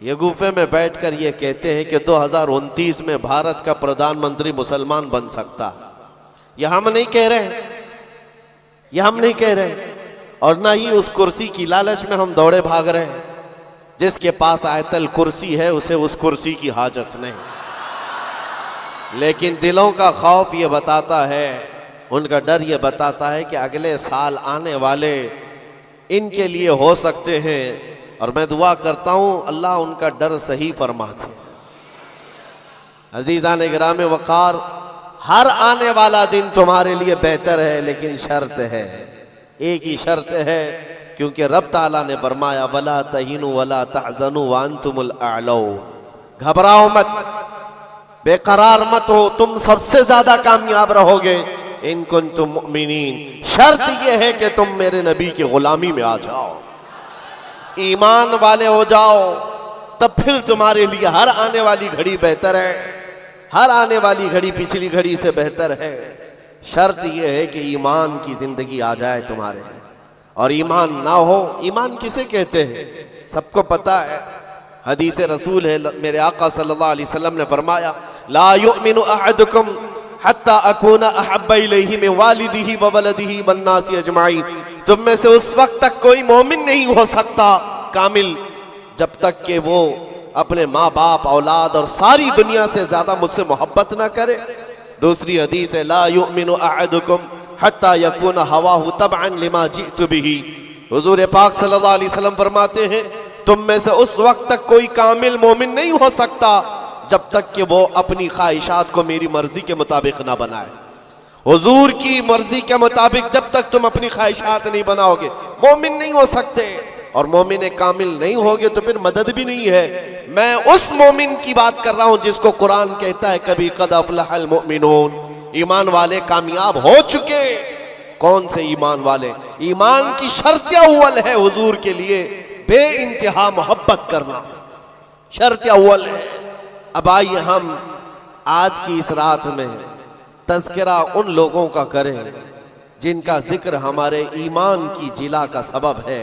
ये गुफे में बैठकर ये कहते हैं कि 2029 में भारत का प्रधानमंत्री मुसलमान बन सकता है। ये हम नहीं कह रहे, ये हम नहीं कह रहे, और ना ही उस कुर्सी की लालच में हम दौड़े भाग रहे हैं। जिसके पास आयतल कुर्सी है उसे उस कुर्सी की हाजत नहीं, लेकिन दिलों का खौफ ये बताता है, उनका डर ये बताता है कि अगले साल आने वाले इनके लिए हो सकते हैं। और मैं दुआ करता हूं अल्लाह उनका डर सही फरमाते। अजीज़ान गिराम वक़ार, हर आने वाला दिन तुम्हारे लिए बेहतर है, लेकिन शर्त है, एक ही शर्त है, क्योंकि रब ताला ने फरमाया वला तहीनु वला तहज़नु व अंतुमुल अअलौ। घबराओ मत, बेकरार मत हो, तुम सबसे ज्यादा कामयाब रहोगे इन कुंतुम मुमिनीन। शर्त यह है कि तुम मेरे नबी की गुलामी में आ जाओ, ईमान वाले हो जाओ, तब फिर तुम्हारे लिए हर आने वाली घड़ी बेहतर है, हर आने वाली घड़ी पिछली घड़ी से बेहतर है। शर्त यह है कि ईमान की जिंदगी आ जाए तुम्हारे, और ईमान ना हो, ईमान किसे कहते हैं सबको पता है, हदीस रसूल है, मेरे आका सल्लल्लाहु अलैहि वसल्लम ने फरमाया ला युमिनु अहदुकुम हत्ता अकूना अहब्बा इलैहि मिन वालिदिही व वलदिही वन नासी अजमाइन। तुम में से उस वक्त तक कोई मोमिन नहीं हो सकता कामिल जब तक कि वो अपने माँ बाप, औलाद और सारी दुनिया से ज्यादा मुझसे मोहब्बत ना करे। दूसरी हदीस है ला युमिनु अहदुकुम हत्ता यकूना हवाहु तबअन लिमा जिअतु बिही। हुजूर पाक सल्लल्लाहु अलैहि वसल्लम फरमाते हैं तुम में से उस वक्त तक कोई कामिल मोमिन नहीं हो सकता जब तक कि वो अपनी ख्वाहिशात को मेरी मर्जी के मुताबिक ना बनाए। हुजूर की मर्जी के मुताबिक जब तक तुम अपनी ख्वाहिशात नहीं बनाओगे मोमिन नहीं हो सकते, और मोमिन कामिल नहीं होगे तो फिर मदद भी नहीं है। मैं उस मोमिन की बात कर रहा हूं जिसको कुरान कहता है कभी कद अफलहल मुमिनून, ईमान वाले कामयाब हो चुके। कौन से ईमान वाले? ईमान की शर्त अव्वल है हुजूर के लिए बे इंतहा मोहब्बत करना, शर्त अव्वल है। अब आइए हम आज की इस रात में तज़किरा उन लोगों का करें जिनका जिक्र हमारे ईमान की जिला का सबब है।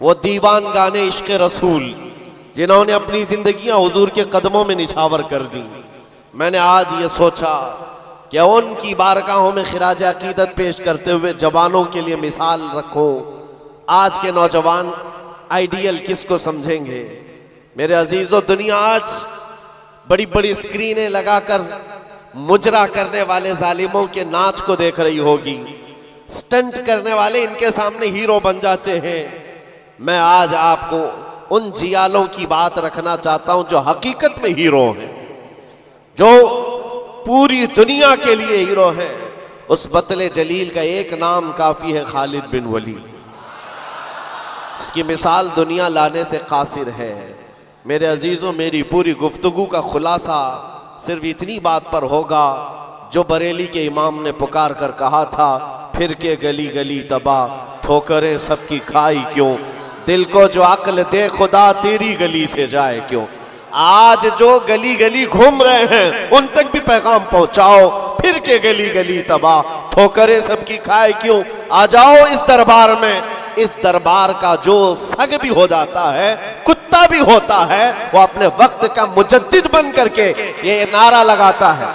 वो दीवान गाने इश्क रसूल जिन्होंने अपनी जिंदगियां हुजूर के कदमों में निछावर कर दी। मैंने आज ये सोचा कि उनकी बारगाहों में खिराज अकीदत पेश करते हुए जवानों के लिए मिसाल रखो। आज के नौजवान आइडियल किसको समझेंगे? मेरे अजीजों, दुनिया आज बड़ी बड़ी स्क्रीनें लगाकर मुजरा करने वाले जालिमों के नाच को देख रही होगी। स्टंट करने वाले इनके सामने हीरो बन जाते हैं। मैं आज आपको उन जियालों की बात रखना चाहता हूं जो हकीकत में हीरो हैं, जो पूरी दुनिया के लिए हीरो हैं। उस बतले जलील का एक नाम काफी है, खालिद बिन वलीद। इसकी मिसाल दुनिया लाने से कासिर है। मेरे अजीजों, मेरी पूरी गुफ्तगू का खुलासा सिर्फ इतनी बात पर होगा जो बरेली के इमाम ने पुकार कर कहा था, फिर के गली गली तबाह ठोकरें सबकी खाई क्यों, दिल को जो अक्ल दे खुदा तेरी गली से जाए क्यों। आज जो गली गली घूम रहे हैं उन तक भी पैगाम पहुंचाओ, फिर के गली गली तबाह ठोकरें सबकी खाए क्यों। आ जाओ इस दरबार में, इस दरबार का जो सग भी हो जाता है, कुत्ता भी होता है, वो अपने वक्त का मुजद्दिद बन करके ये नारा लगाता है,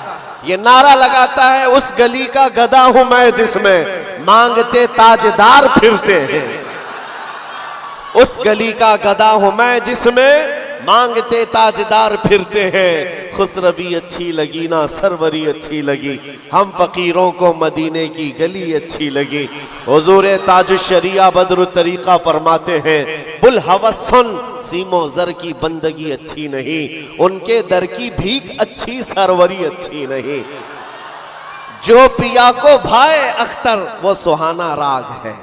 ये नारा लगाता है, उस गली का गधा हूं मैं जिसमें मांगते ताजदार फिरते हैं। उस गली का गधा हूं मैं जिसमें मांगते ताजदार फिरते हैं। खुसरवी अच्छी लगी ना सरवरी अच्छी लगी, हम फकीरों को मदीने की गली अच्छी लगी। हुजूर ताजुश्शरिया बद्र तरीका फरमाते हैं बुल हवस सुन सीमो जर की बंदगी अच्छी नहीं, उनके दर की भीख अच्छी सरवरी अच्छी नहीं। जो पिया को भाए अख्तर वो सुहाना राग है,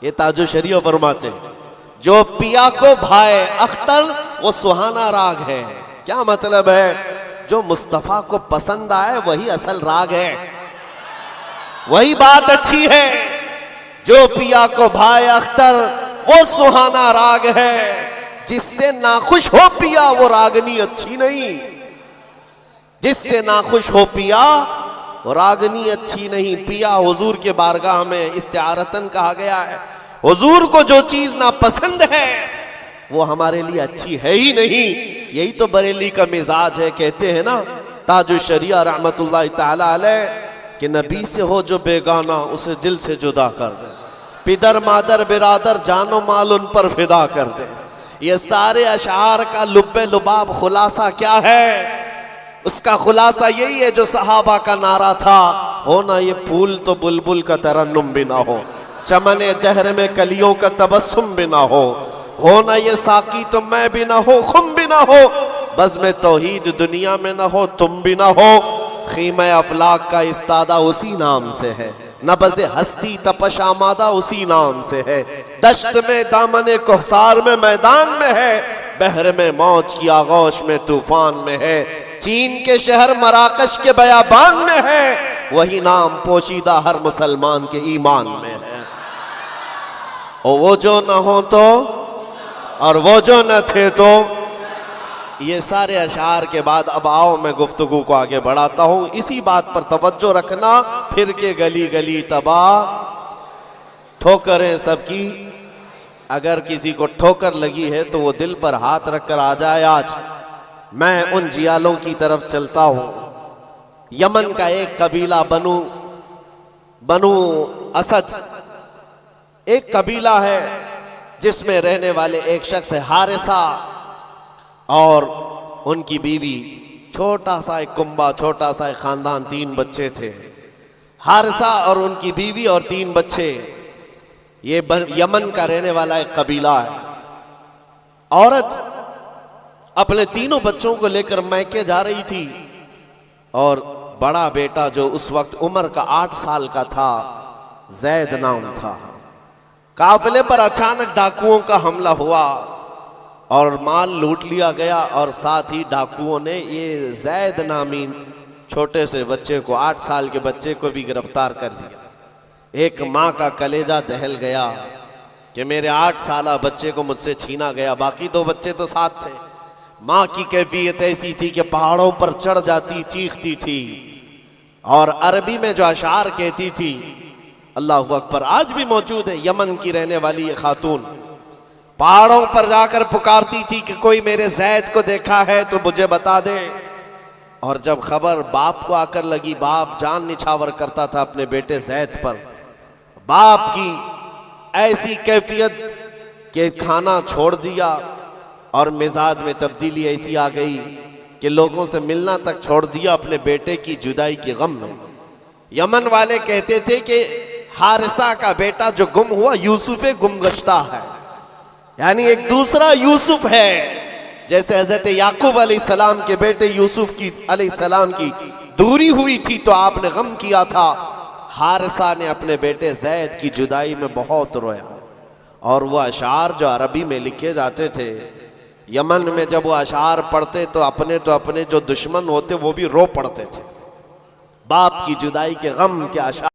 ये ताजुश्शरिया फरमाते हैं। जो पिया को भाए अख्तर वो सुहाना राग है। क्या मतलब है? जो मुस्तफा को पसंद आए वही असल राग है, वही बात अच्छी है। जो पिया को भाए अख्तर वो सुहाना राग है, जिससे नाखुश हो पिया वो रागनी अच्छी नहीं, जिससे नाखुश हो पिया वो रागनी अच्छी नहीं। पिया हुजूर के बारगाह में इस्तिआरतन कहा गया है। हुजूर को जो चीज ना पसंद है वो हमारे लिए अच्छी है ही नहीं। यही तो बरेली का मिजाज है। कहते हैं ना ताजुल शरिया रहमतुल्लाह ताला अलैह कि नबी से हो जो बेगाना उसे दिल से जुदा कर दे, पिदर मादर बिरादर जानो माल उन पर फिदा कर दे। ये सारे अशार का लुब्बे लुबाब खुलासा क्या है? उसका खुलासा यही है जो सहाबा का नारा था, हो ना ये फूल तो बुलबुल का तरन्नुम भी ना हो, चमने दहर में कलियों का तबस्सुम भी ना हो ना ये साकी तो मैं भी ना हो, खुम भी ना हो, बज़्म तौहीद दुनिया में ना हो, तुम भी ना हो। खीमा अफलाक का इस्तादा उसी नाम से है, नबज़े हस्ती तपश आमादा उसी नाम से है। दश्त में दामने कोहसार में मैदान में है, बहर में मौज की आगोश में तूफान में है, चीन के शहर मराकश के बयाबान में है, वही नाम पोशीदा हर मुसलमान के ईमान में है। और वो जो न हो तो और वो जो न थे तो। ये सारे अशार के बाद अब आओ मैं गुफ्तगू को आगे बढ़ाता हूं। इसी बात पर तवज्जो रखना, फिर के गली गली तबाह ठोकरें सबकी। अगर किसी को ठोकर लगी है तो वो दिल पर हाथ रखकर आ जाए। आज मैं उन जियालों की तरफ चलता हूं। यमन का एक कबीला बनु असद एक कबीला है जिसमें रहने वाले एक शख्स है हारिसा, और उनकी बीवी, छोटा सा एक कुंबा, छोटा सा एक खानदान, 3 बच्चे थे। हारिसा और उनकी बीवी और 3 बच्चे। ये यमन का रहने वाला एक कबीला है। औरत अपने तीनों बच्चों को लेकर मैके जा रही थी, और बड़ा बेटा जो उस वक्त उम्र का 8 साल का था, जैद नाम था। काफिले पर अचानक डाकुओं का हमला हुआ और माल लूट लिया गया, और साथ ही डाकुओं ने ये जैद नामी छोटे से बच्चे को, 8 साल के बच्चे को भी गिरफ्तार कर लिया। एक माँ का कलेजा दहल गया कि मेरे 8 साला बच्चे को मुझसे छीना गया। बाकी 2 बच्चे तो साथ थे। माँ की कैफियत ऐसी थी कि पहाड़ों पर चढ़ जाती, चीखती थी, और अरबी में जो अशार कहती थी, अल्लाहु अकबर, आज भी मौजूद है। यमन की रहने वाली ये खातून पहाड़ों पर जाकर पुकारती थी कि कोई मेरे जैद को देखा है तो मुझे बता दे। और जब खबर बाप को आकर लगी, बाप जान निछावर करता था अपने बेटे जैद पर। बाप की ऐसी कैफियत कि खाना छोड़ दिया, और मिजाज में तब्दीली ऐसी आ गई कि लोगों से मिलना तक छोड़ दिया अपने बेटे की जुदाई के गम में। यमन वाले कहते थे कि हारिसा का बेटा जो गुम हुआ यूसुफ गुमगश्ता है, यानी एक दूसरा यूसुफ है। जैसे हजरत याकूब अलैहिस्सलाम के बेटे यूसुफ की अलैहिस्सलाम की दूरी हुई थी तो आपने गम किया था, हारिसा ने अपने बेटे जैद की जुदाई में बहुत रोया। और वह अशार जो अरबी में लिखे जाते थे, यमन में जब वो अशार पढ़ते तो अपने जो दुश्मन होते वो भी रो पड़ते थे। बाप की जुदाई के गम के अशार